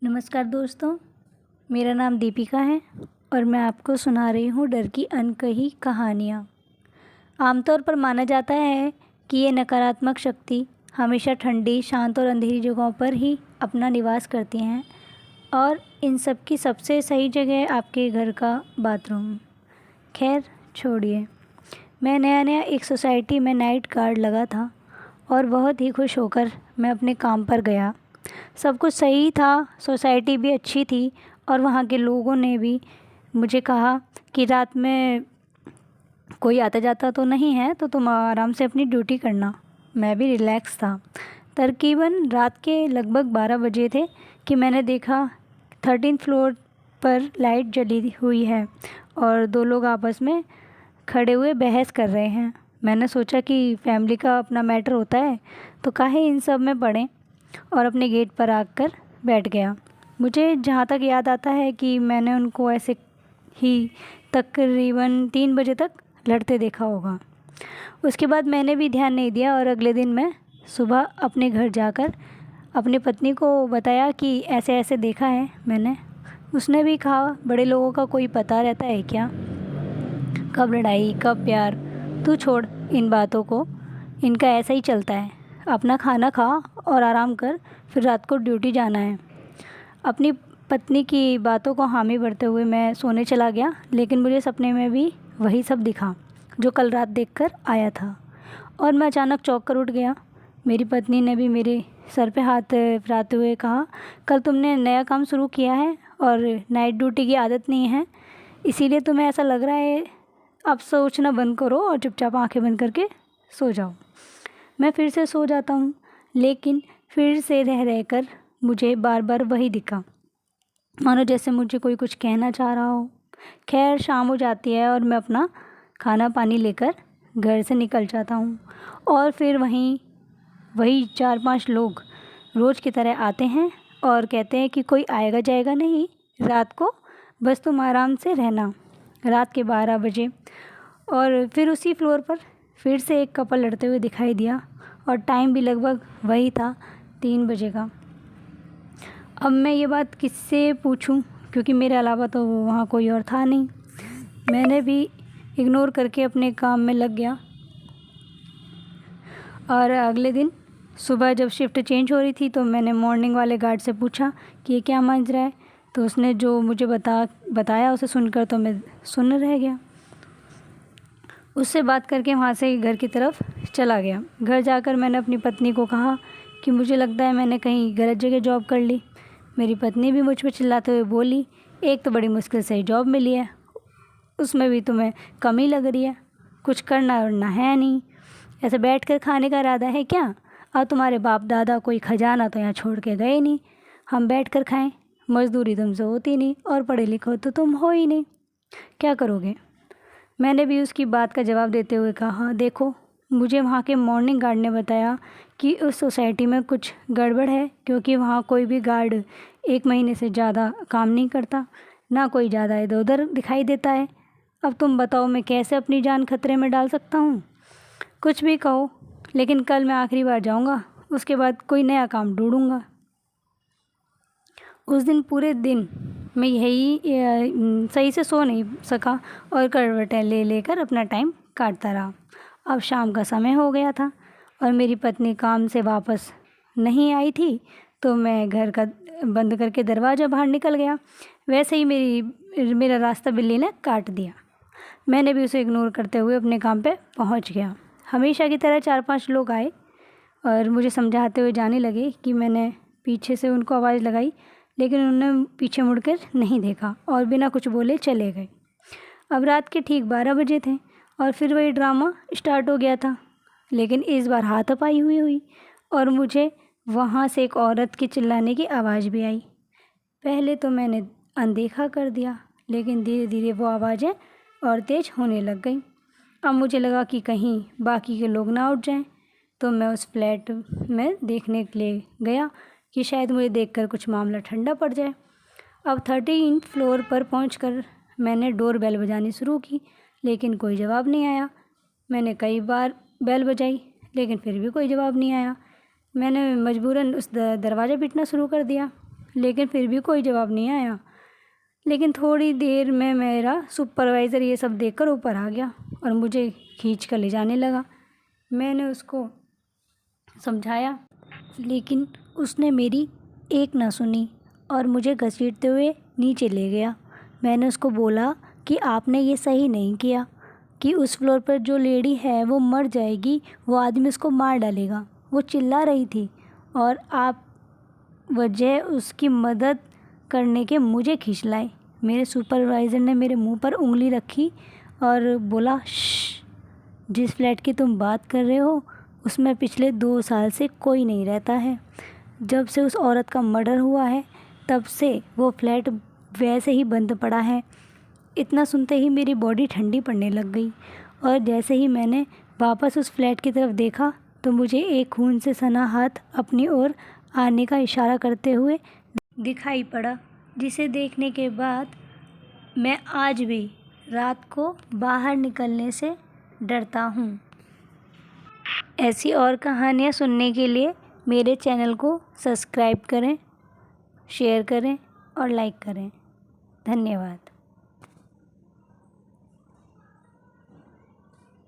नमस्कार दोस्तों, मेरा नाम दीपिका है और मैं आपको सुना रही हूँ डर की अनकही कहानियाँ। आमतौर पर माना जाता है कि ये नकारात्मक शक्ति हमेशा ठंडी, शांत और अंधेरी जगहों पर ही अपना निवास करती हैं और इन सब की सबसे सही जगह है आपके घर का बाथरूम। खैर छोड़िए, मैं नया नया एक सोसाइटी में नाइट गार्ड लगा था और बहुत ही खुश होकर मैं अपने काम पर गया। सब कुछ सही था, सोसाइटी भी अच्छी थी और वहाँ के लोगों ने भी मुझे कहा कि रात में कोई आता जाता तो नहीं है, तो तुम आराम से अपनी ड्यूटी करना। मैं भी रिलैक्स था। तकरीबन रात के लगभग 12 बजे थे कि मैंने देखा 13th फ्लोर पर लाइट जली हुई है और दो लोग आपस में खड़े हुए बहस कर रहे हैं। मैंने सोचा कि फैमिली का अपना मैटर होता है तो काहे इन सब में पड़ें, और अपने गेट पर आकर बैठ गया। मुझे जहाँ तक याद आता है कि मैंने उनको ऐसे ही तकरीबन 3 बजे तक लड़ते देखा होगा। उसके बाद मैंने भी ध्यान नहीं दिया और अगले दिन मैं सुबह अपने घर जाकर अपनी पत्नी को बताया कि ऐसे ऐसे देखा है मैंने। उसने भी कहा, बड़े लोगों का कोई पता रहता है क्या, कब लड़ाई कब प्यार, तू छोड़ इन बातों को, इनका ऐसा ही चलता है। अपना खाना खा और आराम कर, फिर रात को ड्यूटी जाना है। अपनी पत्नी की बातों को हामी भरते हुए मैं सोने चला गया, लेकिन मुझे सपने में भी वही सब दिखा जो कल रात देखकर आया था और मैं अचानक चौंक कर उठ गया। मेरी पत्नी ने भी मेरे सर पे हाथ फिराते हुए कहा, कल तुमने नया काम शुरू किया है और नाइट ड्यूटी की आदत नहीं है, इसीलिए तुम्हें ऐसा लग रहा है। अब सोचना बंद करो और चुपचाप आंखें बंद करके सो जाओ। मैं फिर से सो जाता हूँ, लेकिन फिर से रह रहकर मुझे बार बार वही दिखा, मानो जैसे मुझे कोई कुछ कहना चाह रहा हो। खैर शाम हो जाती है और मैं अपना खाना पानी लेकर घर से निकल जाता हूँ और फिर वही 4-5 लोग रोज़ की तरह आते हैं और कहते हैं कि कोई आएगा जाएगा नहीं रात को, बस तुम आराम से रहना। रात के 12 बजे और फिर उसी फ्लोर पर फिर से एक कपल लड़ते हुए दिखाई दिया और टाइम भी लगभग वही था, 3 बजे का। अब मैं ये बात किससे पूछूं, क्योंकि मेरे अलावा तो वहाँ कोई और था नहीं। मैंने भी इग्नोर करके अपने काम में लग गया और अगले दिन सुबह जब शिफ्ट चेंज हो रही थी तो मैंने मॉर्निंग वाले गार्ड से पूछा कि ये क्या मंज रहा है, तो उसने जो मुझे बताया उसे सुनकर तो मैं सुन रह गया। उससे बात करके वहाँ से घर की तरफ चला गया। घर जाकर मैंने अपनी पत्नी को कहा कि मुझे लगता है मैंने कहीं गलत जगह जॉब कर ली। मेरी पत्नी भी मुझ पर चिल्लाते हुए बोली, एक तो बड़ी मुश्किल से जॉब मिली है, उसमें भी तुम्हें कमी लग रही है, कुछ करना वरना है नहीं, ऐसे बैठ कर खाने का इरादा है क्या? और तुम्हारे बाप दादा कोई खजाना तो यहाँ छोड़ के गए नहीं, हम बैठ कर खाएँ? मजदूरी तुमसे होती नहीं और पढ़े लिखे तो तुम हो ही नहीं, क्या करोगे? मैंने भी उसकी बात का जवाब देते हुए कहा, देखो मुझे वहाँ के मॉर्निंग गार्ड ने बताया कि उस सोसाइटी में कुछ गड़बड़ है, क्योंकि वहाँ कोई भी गार्ड 1 महीने से ज़्यादा काम नहीं करता, ना कोई ज़्यादा इधर उधर दिखाई देता है। अब तुम बताओ मैं कैसे अपनी जान खतरे में डाल सकता हूँ? कुछ भी कहो, लेकिन कल मैं आखिरी बार जाऊँगा, उसके बाद कोई नया काम ढूँढूँगा। उस दिन पूरे दिन मैं सही से सो नहीं सका और करवटें ले लेकर अपना टाइम काटता रहा। अब शाम का समय हो गया था और मेरी पत्नी काम से वापस नहीं आई थी, तो मैं घर का बंद करके दरवाज़ा बाहर निकल गया। वैसे ही मेरा रास्ता बिल्ली ने काट दिया। मैंने भी उसे इग्नोर करते हुए अपने काम पे पहुंच गया। हमेशा की तरह 4-5 लोग आए और मुझे समझाते हुए जाने लगे कि मैंने पीछे से उनको आवाज़ लगाई, लेकिन उन्होंने पीछे मुड़कर नहीं देखा और बिना कुछ बोले चले गए। अब रात के ठीक 12 बजे थे और फिर वही ड्रामा स्टार्ट हो गया था, लेकिन इस बार हाथापाई हुई और मुझे वहाँ से एक औरत के चिल्लाने की आवाज़ भी आई। पहले तो मैंने अनदेखा कर दिया, लेकिन धीरे धीरे वो आवाज़ें और तेज़ होने लग गई। अब मुझे लगा कि कहीं बाकी के लोग ना उठ जाएं, तो मैं उस फ्लैट में देखने के लिए गया कि शायद मुझे देखकर कुछ मामला ठंडा पड़ जाए। अब 13th फ्लोर पर पहुंचकर मैंने डोर बेल बजानी शुरू की, लेकिन कोई जवाब नहीं आया। मैंने कई बार बेल बजाई, लेकिन फिर भी कोई जवाब नहीं आया। मैंने मजबूरन उस दरवाज़ा पीटना शुरू कर दिया। लेकिन फिर भी कोई जवाब नहीं आया। लेकिन थोड़ी देर में मेरा सुपरवाइज़र ये सब देखकर ऊपर आ गया और मुझे खींच कर ले जाने लगा। मैंने उसको समझाया, लेकिन उसने मेरी एक ना सुनी और मुझे घसीटते हुए नीचे ले गया। मैंने उसको बोला कि आपने ये सही नहीं किया कि उस फ्लोर पर जो लेडी है वो मर जाएगी, वो आदमी उसको मार डालेगा। वो चिल्ला रही थी और आप वजह उसकी मदद करने के मुझे खींच लाए। मेरे सुपरवाइज़र ने मेरे मुंह पर उंगली रखी और बोला, श्श, जिस फ्लैट की तुम बात कर रहे हो उसमें पिछले 2 साल से कोई नहीं रहता है। जब से उस औरत का मर्डर हुआ है तब से वो फ्लैट वैसे ही बंद पड़ा है। इतना सुनते ही मेरी बॉडी ठंडी पड़ने लग गई और जैसे ही मैंने वापस उस फ्लैट की तरफ देखा तो मुझे एक खून से सना हाथ अपनी ओर आने का इशारा करते हुए दिखाई पड़ा, जिसे देखने के बाद मैं आज भी रात को बाहर निकलने से डरता हूँ। ऐसी और कहानियाँ सुनने के लिए मेरे चैनल को सब्सक्राइब करें, शेयर करें और लाइक करें। धन्यवाद।